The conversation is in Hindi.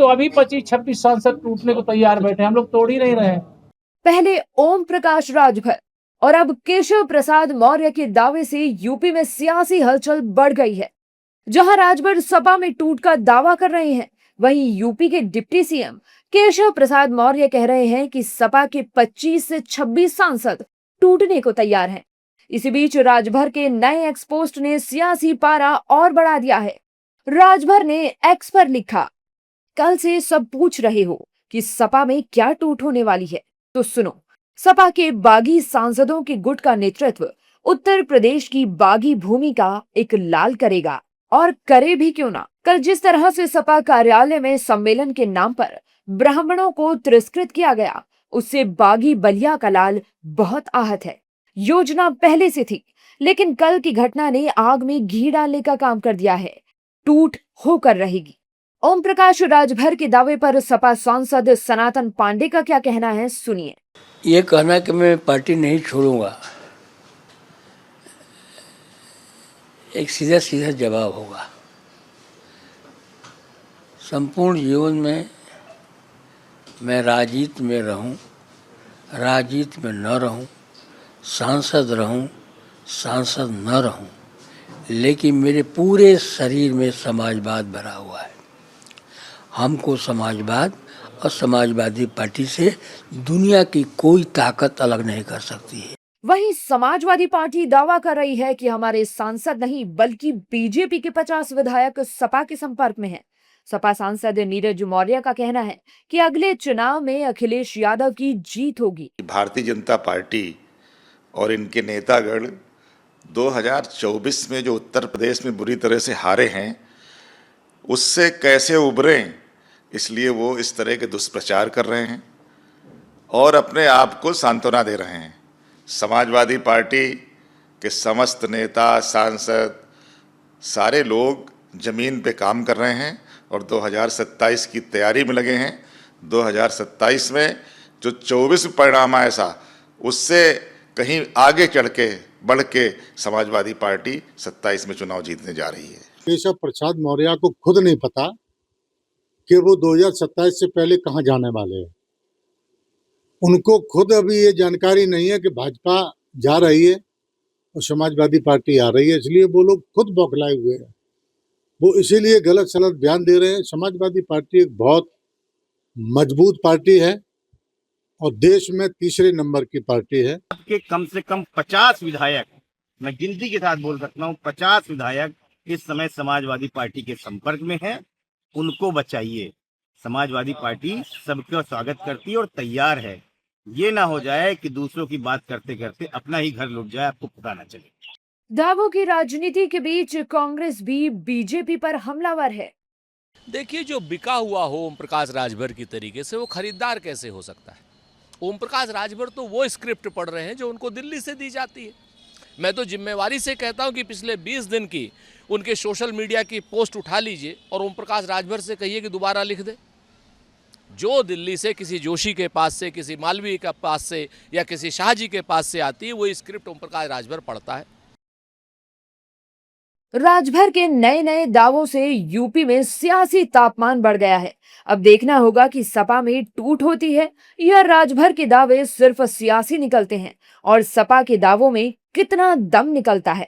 तो अभी 25-26 सांसद टूटने को तैयार बैठे, हम लोग तोड़ ही नहीं रहे हैं। पहले ओम प्रकाश राजभर और अब केशव प्रसाद मौर्य के दावे से यूपी में सियासी हलचल बढ़ गई है। जहां राजभर सपा में टूट का दावा कर रहे हैं, वहीं यूपी के डिप्टी सीएम केशव प्रसाद मौर्य कह रहे हैं कि सपा के 25 से 26 सांसद टूटने को तैयार हैं। इसी बीच राजभर के नए एक्सपोस्ट ने सियासी पारा और बढ़ा दिया है। राजभर ने एक्स पर लिखा, कल से सब पूछ रहे हो कि सपा में क्या टूट होने वाली है, तो सुनो। सपा के बागी सांसदों के गुट का नेतृत्व उत्तर प्रदेश की बागी भूमि का एक लाल करेगा, और करे भी क्यों ना। कल जिस तरह से सपा कार्यालय में सम्मेलन के नाम पर ब्राह्मणों को तिरस्कृत किया गया, उससे बागी बलिया का लाल बहुत आहत है। योजना पहले से थी, लेकिन कल की घटना ने आग में घी डालने का काम कर दिया है। टूट होकर रहेगी। ओम प्रकाश राजभर के दावे पर सपा सांसद सनातन पांडे का क्या कहना है, सुनिए। ये कहना कि मैं पार्टी नहीं छोड़ूंगा, एक सीधा सीधा जवाब होगा। संपूर्ण जीवन में मैं राजनीति में रहूं, राजनीति में न रहूं, सांसद रहूं, सांसद न रहूं, लेकिन मेरे पूरे शरीर में समाजवाद भरा हुआ है। हमको समाजवाद और समाजवादी पार्टी से दुनिया की कोई ताकत अलग नहीं कर सकती है। वहीं समाजवादी पार्टी दावा कर रही है कि हमारे सांसद नहीं बल्कि बीजेपी के 50 विधायक सपा के संपर्क में हैं। सपा सांसद नीरज मौर्य का कहना है कि अगले चुनाव में अखिलेश यादव की जीत होगी। भारतीय जनता पार्टी और इनके नेतागण 2024 में जो उत्तर प्रदेश में बुरी तरह से हारे हैं, उससे कैसे उभरें, इसलिए वो इस तरह के दुष्प्रचार कर रहे हैं और अपने आप को सांत्वना दे रहे हैं। समाजवादी पार्टी के समस्त नेता, सांसद, सारे लोग जमीन पे काम कर रहे हैं और 2027 की तैयारी में लगे हैं। 2027 में जो 24 परिणाम ऐसा, उससे कहीं आगे चढ़ के बढ़ के समाजवादी पार्टी 27 में चुनाव जीतने जा रही है। केशव प्रसाद मौर्य को खुद नहीं पता कि वो 2027 से पहले कहां जाने वाले हैं। उनको खुद अभी ये जानकारी नहीं है कि भाजपा जा रही है और समाजवादी पार्टी आ रही है, इसलिए वो लोग खुद बौखलाए हुए हैं। वो इसीलिए गलत सलत बयान दे रहे हैं। समाजवादी पार्टी एक बहुत मजबूत पार्टी है और देश में तीसरे नंबर की पार्टी है। आपके कम से कम 50 विधायक, मैं गिनती के साथ बोल सकता हूँ, 50 विधायक इस समय समाजवादी पार्टी के संपर्क में हैं। उनको बचाइए। समाजवादी पार्टी सबका स्वागत करती है और तैयार है। ये ना हो जाए कि दूसरों की बात करते करते अपना ही घर लुट जाए, आपको पता ना चले। दावों की राजनीति के बीच कांग्रेस भी बीजेपी पर हमलावर है। देखिए, जो बिका हुआ हो ओम प्रकाश राजभर की तरीके से, वो खरीदार कैसे हो सकता है? ओम प्रकाश राजभर तो वो स्क्रिप्ट पढ़ रहे हैं जो उनको दिल्ली से दी जाती है। मैं तो जिम्मेवारी से कहता हूं कि पिछले 20 दिन की उनके सोशल मीडिया की पोस्ट उठा लीजिए और ओम प्रकाश राजभर से कहिए कि दोबारा लिख दे। जो दिल्ली से किसी जोशी के पास से, किसी मालवीय के पास से या किसी शाहजी के पास से आती है, वो स्क्रिप्ट ओम प्रकाश राजभर पढ़ता है। राजभर के नए नए दावों से यूपी में सियासी तापमान बढ़ गया है। अब देखना होगा कि सपा में टूट होती है या राजभर के दावे सिर्फ सियासी निकलते हैं और सपा के दावों में कितना दम निकलता है।